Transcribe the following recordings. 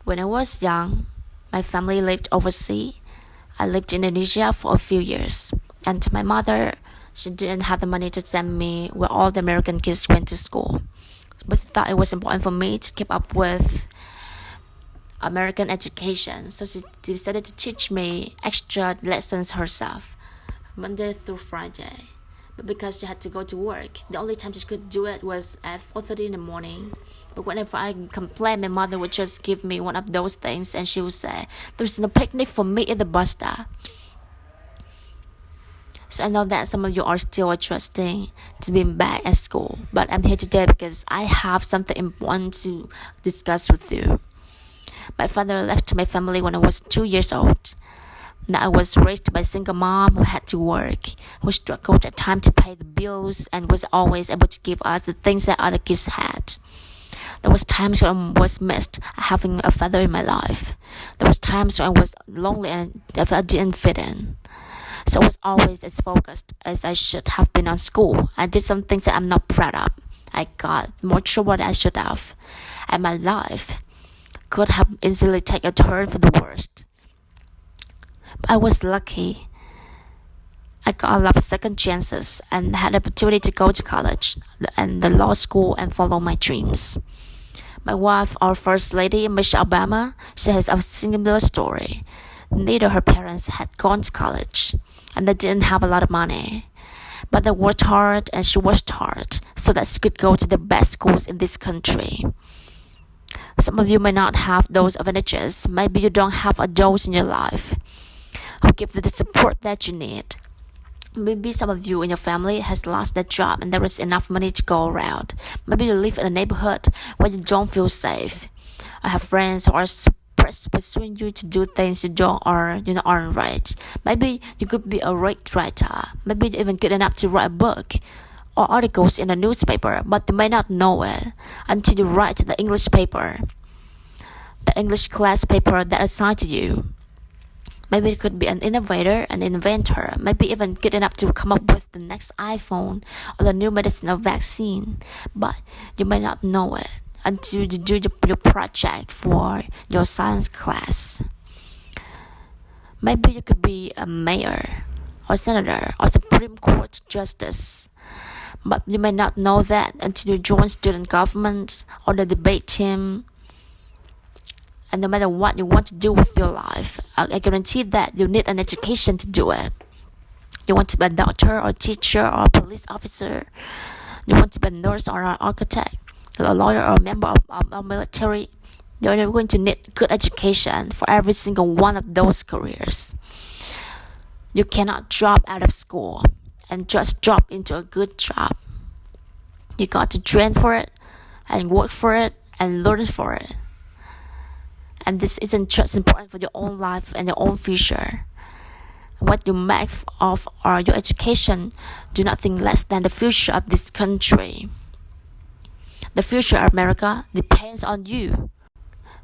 When I was young, my family lived overseas. I lived in Indonesia for a few years, and my mother, she didn't have the money to send me where all the American kids went to school. But she thought it was important for me to keep up with American education, so she decided to teach me extra lessons herself, Monday through Friday. But because she had to go to work, the only time she could do it was at 4:30 in the morning. But whenever I complained, my mother would just give me one of those things, and she would say, "There's no picnic for me at the bus stop." So I know that some of you are still adjusting to being back at school, but I'm here today because I have something important to discuss with you. My father left my family when I was 2 years old. Now I was raised by a single mom who had to work, who struggled at times to pay the bills and was always able to give us the things that other kids had. There was times when I was missed having a father in my life. There was times when I was lonely and if I didn't fit in. So I was always as focused as I should have been on school. I did some things that I'm not proud of. I got more trouble than I should have. And my life could have easily taken a turn for the worst. But I was lucky. I got a lot of second chances and had the opportunity to go to college and the law school and follow my dreams. My wife, our first lady, Michelle Obama, she has a similar story. Neither her parents had gone to college, and they didn't have a lot of money. But they worked hard and she worked hard so that she could go to the best schools in this country. Some of you may not have those advantages. Maybe you don't have adults in your life who give you the support that you need. Maybe some of you in your family has lost their job and there is enough money to go around. Maybe you live in a neighborhood where you don't feel safe. I have friends who are pursuing you to do things aren't right. Maybe you could be a great writer. Maybe you're even good enough to write a book or articles in a newspaper, but you may not know it until you write the English paper, the English class paper that assigned to you. Maybe you could be an innovator, an inventor, maybe even good enough to come up with the next iPhone or the new medicine or vaccine, but you may not know it until you do your project for your science class. Maybe you could be a mayor or senator or Supreme Court justice, but you may not know that until you join student government or the debate team. And no matter what you want to do with your life, I guarantee that you need an education to do it. You want to be a doctor or teacher or a police officer. You want to be a nurse or an architect, a lawyer or a member of a military. You're going to need good education for every single one of those careers. You cannot drop out of school and just drop into a good job. You got to train for it and work for it and learn for it. And this isn't just important for your own life and your own future. What you make of or your education do nothing less than the future of this country. The future of America depends on you.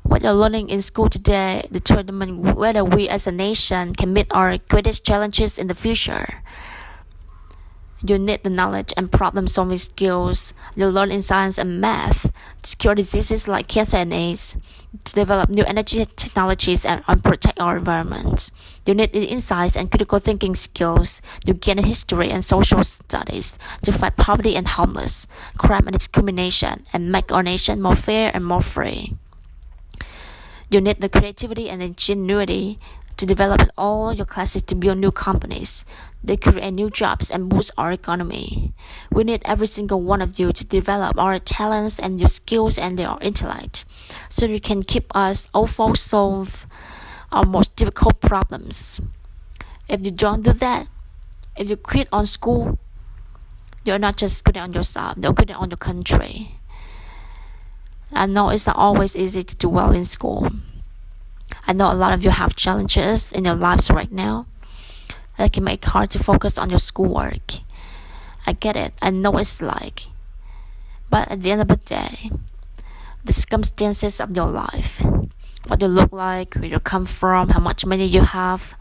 What you're learning in school today determines whether we as a nation can meet our greatest challenges in the future. You need the knowledge and problem-solving skills you learn in science and math to cure diseases like cancer and AIDS, to develop new energy technologies and protect our environment. You need the insights and critical thinking skills you gain in history and social studies to fight poverty and homeless, crime and discrimination, and make our nation more fair and more free. You need the creativity and ingenuity to develop in all your classes to build new companies. They create new jobs and boost our economy. We need every single one of you to develop our talents and your skills and your intellect so you can keep us all folks solve our most difficult problems. If you don't do that, if you quit on school, you're not just quitting on yourself, you're quitting on your country. I know it's not always easy to do well in school. I know a lot of you have challenges in your lives right now that can make it hard to focus on your schoolwork. I get it. I know it's like. But at the end of the day, the circumstances of your life, what you look like, where you come from, how much money you have,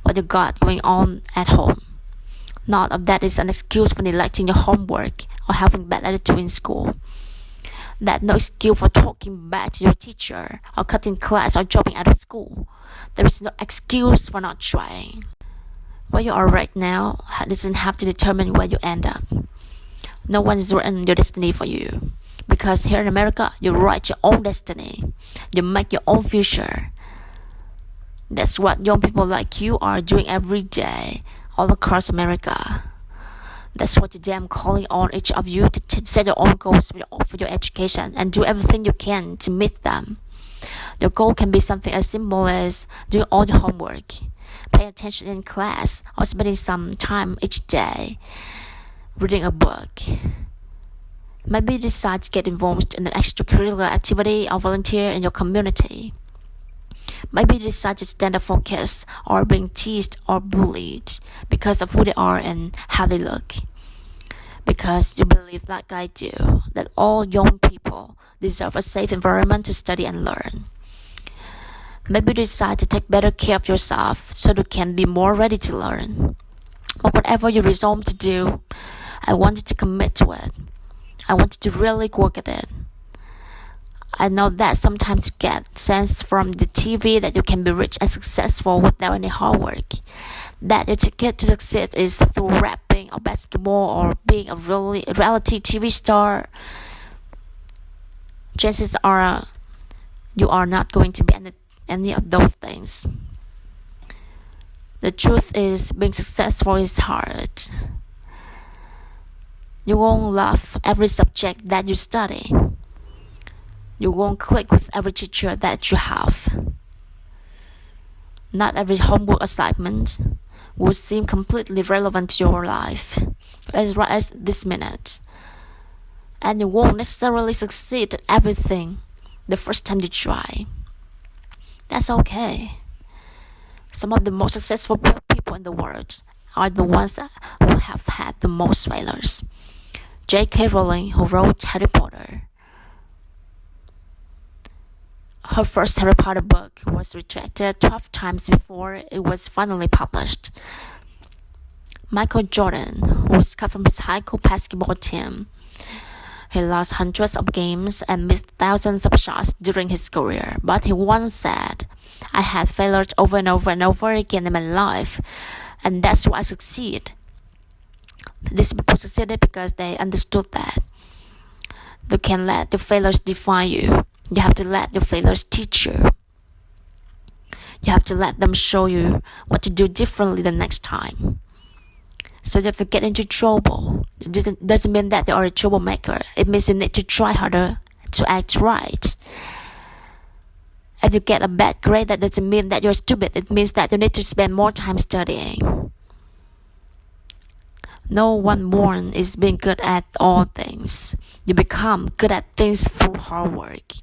what you got going on at home. None of that is an excuse for neglecting your homework or having bad attitude in school. That's no excuse for talking back to your teacher, or cutting class, or dropping out of school. There is no excuse for not trying. Where you are right now doesn't have to determine where you end up. No one's written your destiny for you. Because here in America, you write your own destiny. You make your own future. That's what young people like you are doing every day, all across America. That's what today I'm calling on each of you to set your own goals for your education and do everything you can to meet them. Your goal can be something as simple as doing all your homework, paying attention in class, or spending some time each day reading a book. Maybe you decide to get involved in an extracurricular activity or volunteer in your community. Maybe you decide to stand up for kids or being teased or bullied because of who they are and how they look. Because you believe, like I do, that all young people deserve a safe environment to study and learn. Maybe you decide to take better care of yourself so you can be more ready to learn. But whatever you resolve to do, I want you to commit to it. I want you to really work at it. I know that sometimes you get sense from the TV that you can be rich and successful without any hard work. That your ticket to succeed is through rapping or basketball or being a reality TV star. Chances are you are not going to be any of those things. The truth is, being successful is hard. You won't love every subject that you study. You won't click with every teacher that you have. Not every homework assignment will seem completely relevant to your life, as right as this minute. And you won't necessarily succeed at everything the first time you try. That's okay. Some of the most successful people in the world are the ones who have had the most failures. J.K. Rowling, who wrote Harry Potter. Her first Harry Potter book was rejected 12 times before it was finally published. Michael Jordan, who was cut from his high school basketball team. He lost hundreds of games and missed thousands of shots during his career, but he once said, "I had failures over and over and over again in my life, and that's why I succeed." These people succeeded because they understood that you can't let your failures define you. You have to let your failures teach you. You have to let them show you what to do differently the next time. So that if you get into trouble, it doesn't mean that you are a troublemaker. It means you need to try harder to act right. If you get a bad grade, that doesn't mean that you're stupid. It means that you need to spend more time studying. No one born is being good at all things. You become good at things through hard work.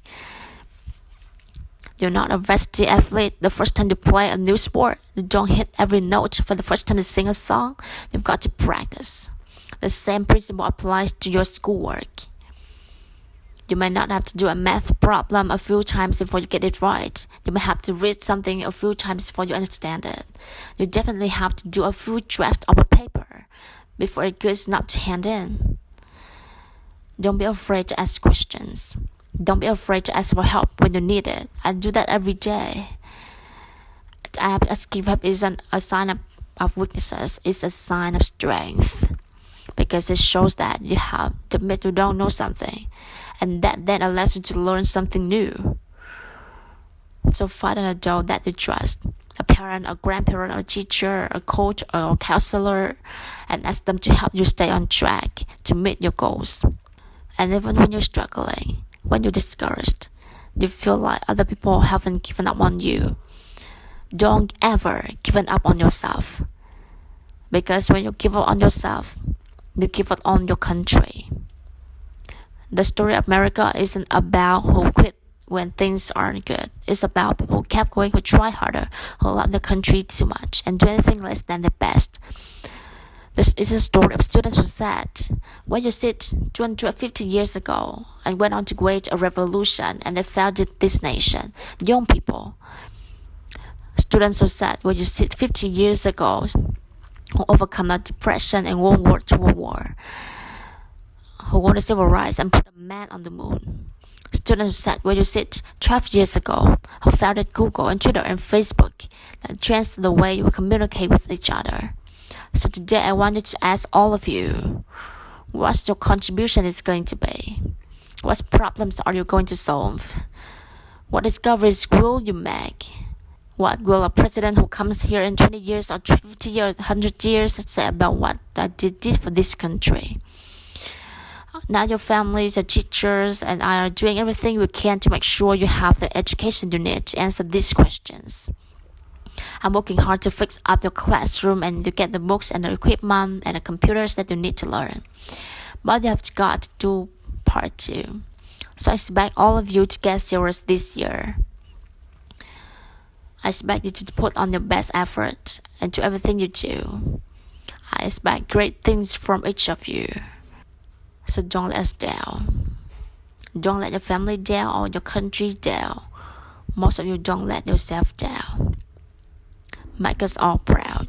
You're not a varsity athlete the first time you play a new sport. You don't hit every note for the first time you sing a song. You've got to practice. The same principle applies to your schoolwork. You may not have to do a math problem a few times before you get it right. You may have to read something a few times before you understand it. You definitely have to do a few drafts of a paper before it goes enough to hand in. Don't be afraid to ask questions. Don't be afraid to ask for help when you need it. I do that every day. Asking help isn't a sign of weaknesses. It's a sign of strength. Because it shows that you have to admit you don't know something. And that then allows you to learn something new. So find an adult that you trust. A parent, a grandparent, a teacher, a coach, or a counselor, and ask them to help you stay on track to meet your goals. And even when you're struggling, when you're discouraged, you feel like other people haven't given up on you, don't ever give up on yourself. Because when you give up on yourself, you give up on your country. The story of America isn't about who quit when things aren't good. It's about people who kept going, who try harder, who love the country too much and do anything less than their best. This is a story of students who said, "Where you sit 250 years ago and went on to wage a revolution and they founded this nation." Young people. Students who said, "Where you sit 50 years ago, who overcome the depression and World War II war." who won the civil rights and put a man on the moon. Students who sat where you sit 12 years ago, who founded Google and Twitter and Facebook, that changed the way we communicate with each other. So today I wanted to ask all of you, what your contribution is going to be? What problems are you going to solve? What discoveries will you make? What will a president who comes here in 20 years or 50 or 100 years say about what I did for this country? Now your families, your teachers, and I are doing everything we can to make sure you have the education you need to answer these questions. I'm working hard to fix up your classroom and to get the books and the equipment and the computers that you need to learn. But you have got to do part 2. So I expect all of you to get serious this year. I expect you to put on your best effort and do everything you do. I expect great things from each of you. So don't let us down. Don't let your family down or your country down. Most of you don't let yourself down. Make us all proud.